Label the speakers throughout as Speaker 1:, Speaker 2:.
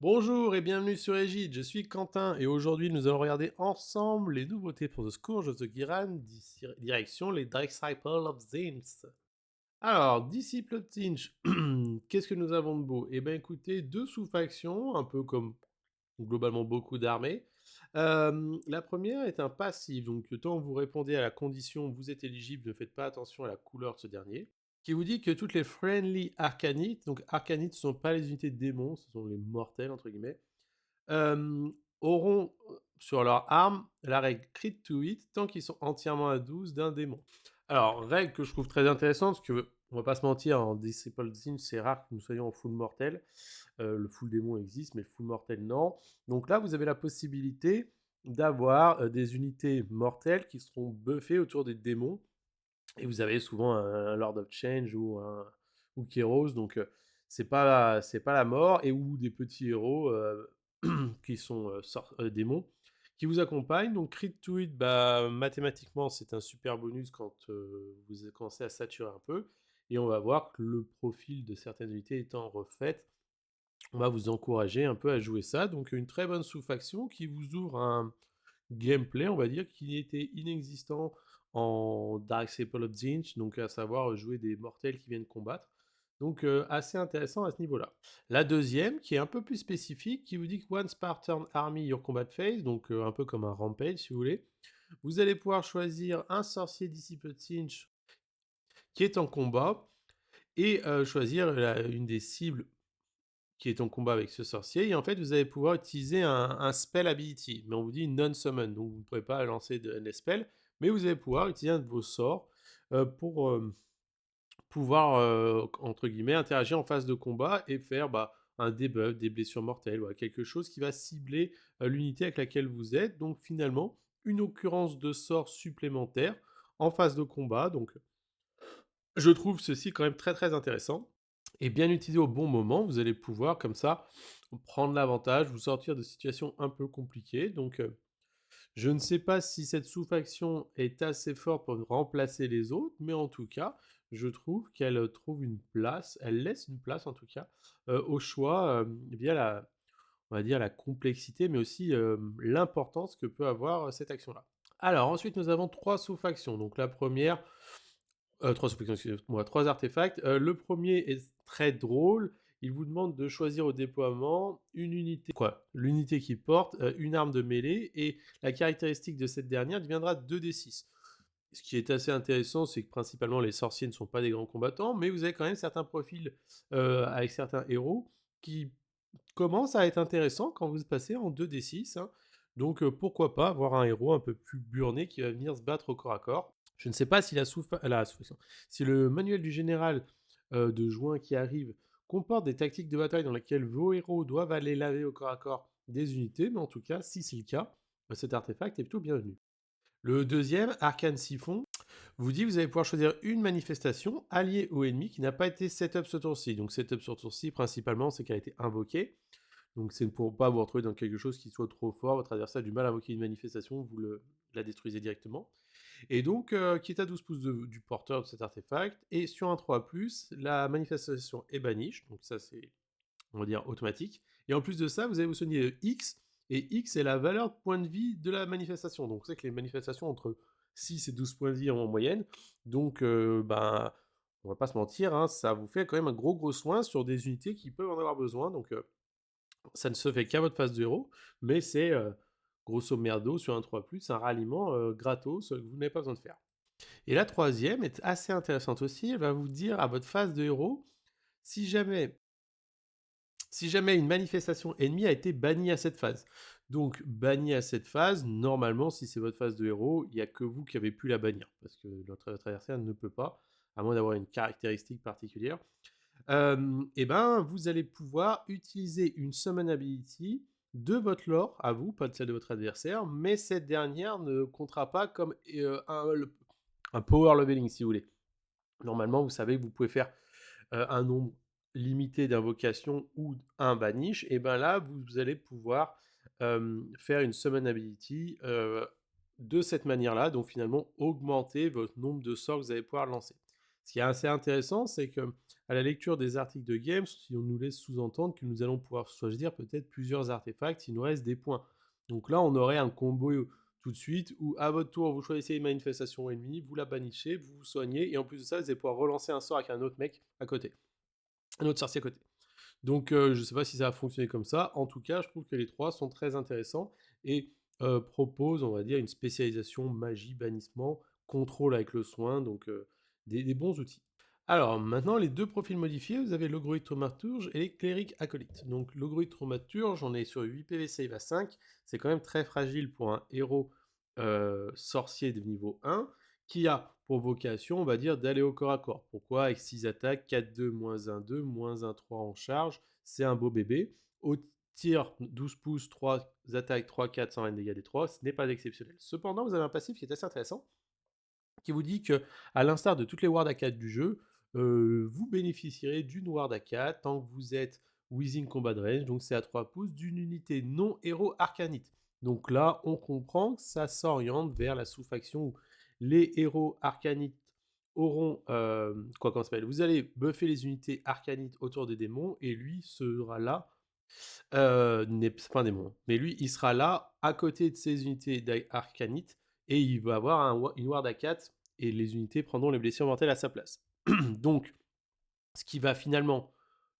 Speaker 1: Bonjour et bienvenue sur Egide, je suis Quentin et aujourd'hui nous allons regarder ensemble les nouveautés pour The Scourge of the Giran, direction les Disciples of Zinch. Alors, Disciples of Zinch, qu'est-ce que nous avons de beau? Eh bien écoutez, deux sous-factions, un peu comme globalement beaucoup d'armées. La première est un passif, donc tant vous répondez à la condition vous êtes éligible, ne faites pas attention à la couleur de ce dernier, qui vous dit que toutes les friendly arcanites, donc arcanites ce ne sont pas les unités de démons, ce sont les mortels entre guillemets, auront sur leur arme la règle crit to hit tant qu'ils sont entièrement à 12 d'un démon. Alors, règle que je trouve très intéressante, parce que on va pas se mentir, en Disciple Zinch, c'est rare que nous soyons en full mortel. Le full démon existe, mais le full mortel non. Donc là, vous avez la possibilité d'avoir des unités mortelles qui seront buffées autour des démons. Et vous avez souvent un Lord of Change ou Kéros, donc c'est pas la mort, et ou des petits héros qui sont démons qui vous accompagnent. Donc crit to hit, bah, mathématiquement c'est un super bonus quand vous commencez à saturer un peu, et on va voir que le profil de certaines unités étant refait, on va vous encourager un peu à jouer ça. Donc une très bonne sous-faction qui vous ouvre un gameplay, on va dire, qui était inexistant en Dark Disciple of Zinch, donc à savoir jouer des mortels qui viennent combattre. Donc assez intéressant à ce niveau-là. La deuxième, qui est un peu plus spécifique, qui vous dit que once per turn army your combat phase, donc un peu comme un rampage si vous voulez, vous allez pouvoir choisir un sorcier Disciple of Zinch qui est en combat et choisir une des cibles qui est en combat avec ce sorcier, et en fait vous allez pouvoir utiliser un spell ability, mais on vous dit non-summon, donc vous ne pourrez pas lancer de spell, mais vous allez pouvoir utiliser un de vos sorts pour pouvoir, entre guillemets, interagir en phase de combat et faire un debuff, des blessures mortelles, voilà, quelque chose qui va cibler l'unité avec laquelle vous êtes, donc finalement une occurrence de sort supplémentaire en phase de combat, donc je trouve ceci quand même très très intéressant. Et bien utilisé au bon moment, vous allez pouvoir comme ça prendre l'avantage, vous sortir de situations un peu compliquées. Donc je ne sais pas si cette sous-faction est assez forte pour remplacer les autres, mais en tout cas, je trouve qu'elle trouve une place, elle laisse une place en tout cas au choix via on va dire la complexité, mais aussi l'importance que peut avoir cette action-là. Alors ensuite, nous avons trois sous-factions. Donc la première, trois sous-factions, excusez-moi, trois artefacts. Le premier est très drôle. Il vous demande de choisir au déploiement une unité, quoi, l'unité qui porte une arme de mêlée, et la caractéristique de cette dernière deviendra 2d6. Ce qui est assez intéressant, c'est que principalement les sorciers ne sont pas des grands combattants, mais vous avez quand même certains profils avec certains héros qui commencent à être intéressants quand vous passez en 2d6, hein. Donc pourquoi pas avoir un héros un peu plus burné qui va venir se battre au corps à corps. Je ne sais pas si si le manuel du général de juin qui arrive comporte des tactiques de bataille dans lesquelles vos héros doivent aller laver au corps à corps des unités, mais en tout cas, si c'est le cas, cet artefact est plutôt bienvenu. Le deuxième, Arcane Siphon, vous dit que vous allez pouvoir choisir une manifestation alliée au ennemi qui n'a pas été setup ce tour-ci. Donc setup sur tour-ci, principalement, c'est qu'elle a été invoquée. Donc c'est pour pas vous retrouver dans quelque chose qui soit trop fort, votre adversaire a du mal à invoquer une manifestation, la détruisez directement. Et donc, qui est à 12 pouces du porteur de cet artefact. Et sur un 3+, la manifestation est banish, donc ça c'est, on va dire, automatique. Et en plus de ça, vous allez vous soigner X, et X est la valeur de point de vie de la manifestation. Donc c'est que les manifestations entre 6 et 12 points de vie en moyenne. Donc, on va pas se mentir, hein, ça vous fait quand même un gros soin sur des unités qui peuvent en avoir besoin. Donc, ça ne se fait qu'à votre phase de héros, mais c'est grosso merdo sur un 3+, un ralliement gratos que vous n'avez pas besoin de faire. Et la troisième est assez intéressante aussi, elle va vous dire à votre phase de héros, si jamais, si jamais une manifestation ennemie a été bannie à cette phase. Donc bannie à cette phase, normalement si c'est votre phase de héros, il n'y a que vous qui avez pu la bannir, parce que votre adversaire ne peut pas, à moins d'avoir une caractéristique particulière. Et ben, vous allez pouvoir utiliser une summon ability de votre lore à vous, pas de celle de votre adversaire, mais cette dernière ne comptera pas comme un power leveling, si vous voulez. Normalement, vous savez que vous pouvez faire un nombre limité d'invocations ou un banish, et ben là, vous allez pouvoir faire une summon ability de cette manière-là, donc finalement augmenter votre nombre de sorts que vous allez pouvoir lancer. Ce qui est assez intéressant, c'est que à la lecture des articles de Games, on nous laisse sous-entendre que nous allons pouvoir choisir peut-être plusieurs artefacts, il nous reste des points. Donc là, on aurait un combo tout de suite où à votre tour, vous choisissez une manifestation ennemie, vous la bannissez, vous vous soignez, et en plus de ça, vous allez pouvoir relancer un sort avec un autre mec à côté, un autre sorcier à côté. Donc je ne sais pas si ça va fonctionner comme ça. En tout cas, je trouve que les trois sont très intéressants et proposent, on va dire, une spécialisation magie, bannissement, contrôle avec le soin, donc des bons outils. Alors maintenant, les deux profils modifiés, vous avez l'Ogroïde Thaumaturge et les Clérics Acolytes. Donc l'Ogroïde Thaumaturge, on est sur 8 PV save à 5, c'est quand même très fragile pour un héros sorcier de niveau 1, qui a pour vocation, on va dire, d'aller au corps à corps. Pourquoi? Avec 6 attaques, 4-2, moins 1-2, moins 1-3 en charge, c'est un beau bébé. Au tir, 12 pouces, 3 attaques, 3-4, 120 dégâts des 3, ce n'est pas exceptionnel. Cependant, vous avez un passif qui est assez intéressant, qui vous dit que, à l'instar de toutes les Ward A4 du jeu, vous bénéficierez d'une Ward A4 tant que vous êtes within combat range, donc c'est à 3 pouces, d'une unité non héros arcanite. Donc là, on comprend que ça s'oriente vers la sous-faction où les héros arcanites auront quoi qu'on s'appelle. Vous allez buffer les unités arcanites autour des démons et lui sera là. C'est pas un démon, mais lui il sera là à côté de ses unités arcanites et il va avoir une ward à 4 et les unités prendront les blessures mortelles à sa place. Donc, ce qui va finalement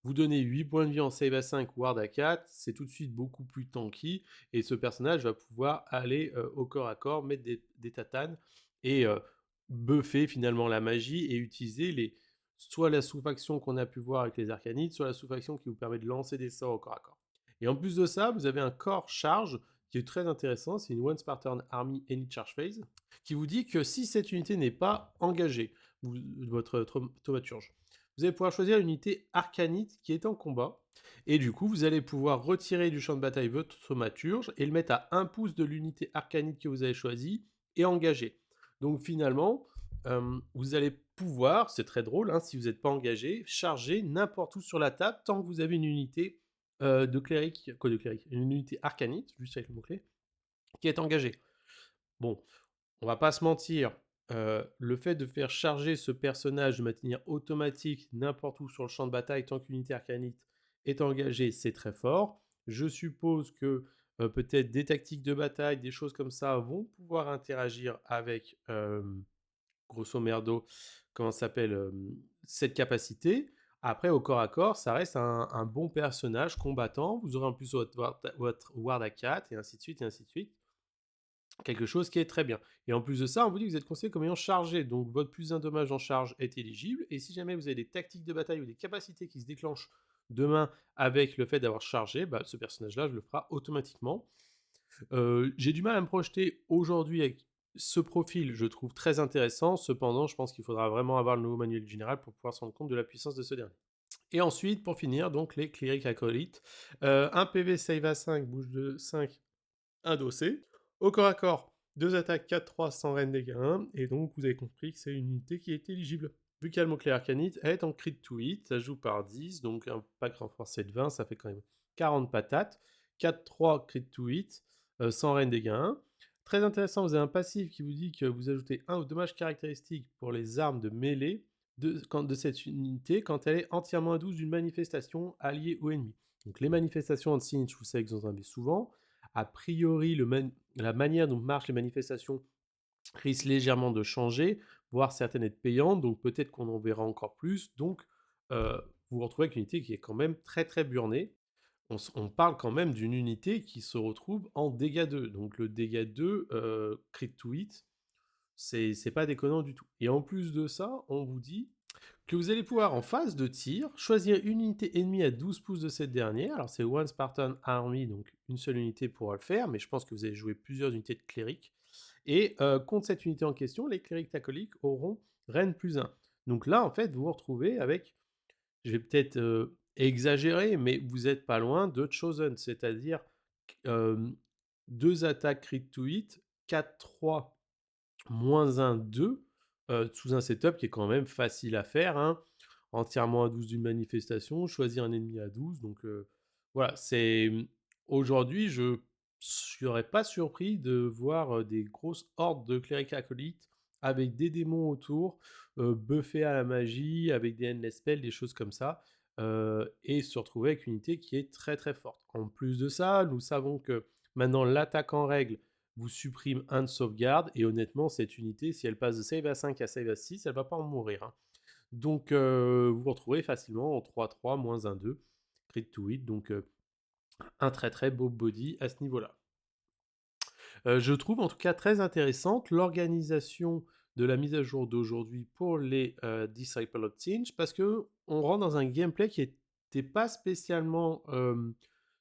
Speaker 1: vous donner 8 points de vie en save à 5, ward à 4, c'est tout de suite beaucoup plus tanky, et ce personnage va pouvoir aller au corps à corps, mettre des tatanes, et buffer finalement la magie, et utiliser soit la sous-faction qu'on a pu voir avec les arcanites, soit la sous-faction qui vous permet de lancer des sorts au corps à corps. Et en plus de ça, vous avez un corps charge qui est très intéressant, c'est une One Spartan Army Any Charge Phase, qui vous dit que si cette unité n'est pas engagée, votre thaumaturge, vous allez pouvoir choisir une unité arcanite qui est en combat, et du coup, vous allez pouvoir retirer du champ de bataille votre thaumaturge et le mettre à 1 pouce de l'unité arcanite que vous avez choisie et engager. Donc finalement, vous allez pouvoir, c'est très drôle, hein, si vous n'êtes pas engagé, charger n'importe où sur la table tant que vous avez une unité de cléric, quoi de cléric, une unité arcanite, juste avec le mot-clé, qui est engagée. Bon, on va pas se mentir, le fait de faire charger ce personnage de manière automatique n'importe où sur le champ de bataille tant qu'une unité arcanite est engagée, c'est très fort. Je suppose que peut-être des tactiques de bataille, des choses comme ça vont pouvoir interagir avec, grosso merdo, comment ça s'appelle, cette capacité. Après, au corps à corps, ça reste un bon personnage combattant. Vous aurez en plus votre ward à 4, et ainsi de suite, et ainsi de suite. Quelque chose qui est très bien. Et en plus de ça, on vous dit que vous êtes conseillé comme ayant chargé, donc votre plus 1 dommage en charge est éligible, et si jamais vous avez des tactiques de bataille ou des capacités qui se déclenchent demain avec le fait d'avoir chargé, bah, ce personnage-là, je le ferai automatiquement. J'ai du mal à me projeter aujourd'hui avec ce profil, je trouve très intéressant, cependant, je pense qu'il faudra vraiment avoir le nouveau manuel du général pour pouvoir se rendre compte de la puissance de ce dernier. Et ensuite, pour finir, donc les clérics acolytes, un PV save à 5, bouge de 5, un dossé. Au corps à corps, 2 attaques 4-3 sans reine dégâts 1, et donc vous avez compris que c'est une unité qui est éligible. Vu qu'il y a le mot-clé arcanite, elle est en crit to hit, ça joue par 10, donc un pack renforcé de 20, ça fait quand même 40 patates. 4-3 crit to hit, sans reine dégâts 1. Très intéressant, vous avez un passif qui vous dit que vous ajoutez 1 aux dommages caractéristiques pour les armes de mêlée de cette unité quand elle est entièrement à 12 d'une manifestation alliée ou ennemie. Donc les manifestations anti-Sinch, vous savez que vous en avez souvent. A priori, la manière dont marchent les manifestations risque légèrement de changer, voire certaines être payantes, donc peut-être qu'on en verra encore plus. Donc, vous vous retrouvez avec une unité qui est quand même très très burnée. On parle quand même d'une unité qui se retrouve en dégâts 2. Donc le dégât 2, crit to hit, c'est pas déconnant du tout. Et en plus de ça, on vous dit que vous allez pouvoir, en phase de tir, choisir une unité ennemie à 12 pouces de cette dernière. Alors c'est One Spartan Army, donc une seule unité pourra le faire, mais je pense que vous allez jouer plusieurs unités de clérics. Et contre cette unité en question, les clérics acolytes auront Reine plus 1. Donc là, en fait, vous vous retrouvez avec, je vais peut-être exagérer, mais vous n'êtes pas loin de Chosen, c'est-à-dire 2 attaques crit to hit, 4-3 moins 1, 2, sous un setup qui est quand même facile à faire, hein. Entièrement à 12 d'une manifestation, choisir un ennemi à 12, donc voilà, c'est aujourd'hui, je serais pas surpris de voir des grosses hordes de clérics acolytes avec des démons autour, buffés à la magie, avec des endless spells, des choses comme ça, et se retrouver avec une unité qui est très, très forte. En plus de ça, nous savons que maintenant l'attaque en règle vous supprime 1 de sauvegarde et honnêtement cette unité, si elle passe de save à 5 à save à 6, elle va pas en mourir, hein. Donc vous vous retrouvez facilement en 3-3, -1-2, crit to hit, donc un très, très beau body à ce niveau-là. Je trouve en tout cas très intéressante l'organisation de la mise à jour d'aujourd'hui pour les Disciples of Tzeentch parce que on rentre dans un gameplay qui n'était pas spécialement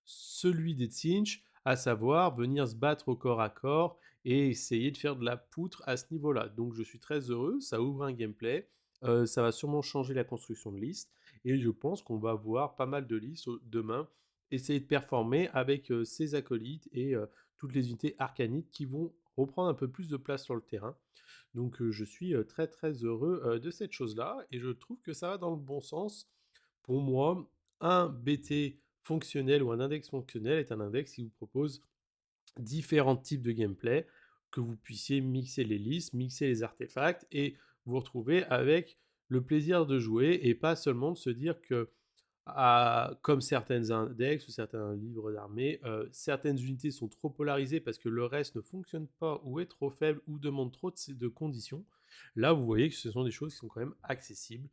Speaker 1: celui des Tzeentch, à savoir venir se battre au corps à corps et essayer de faire de la poutre à ce niveau-là. Donc je suis très heureux, ça ouvre un gameplay, ça va sûrement changer la construction de liste et je pense qu'on va voir pas mal de listes demain essayer de performer avec ses acolytes et toutes les unités arcaniques qui vont reprendre un peu plus de place sur le terrain. Donc je suis très très heureux de cette chose-là et je trouve que ça va dans le bon sens. Pour moi, un BT fonctionnel ou un index fonctionnel est un index qui vous propose différents types de gameplay, que vous puissiez mixer les listes, mixer les artefacts et vous retrouver avec le plaisir de jouer et pas seulement de se dire que comme certains index ou certains livres d'armée, certaines unités sont trop polarisées parce que le reste ne fonctionne pas ou est trop faible ou demande trop de conditions. Là, vous voyez que ce sont des choses qui sont quand même accessibles.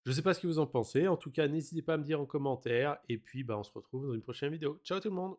Speaker 1: Je ne sais pas ce que vous en pensez. En tout cas, n'hésitez pas à me dire en commentaire. Et puis, bah, on se retrouve dans une prochaine vidéo. Ciao tout le monde!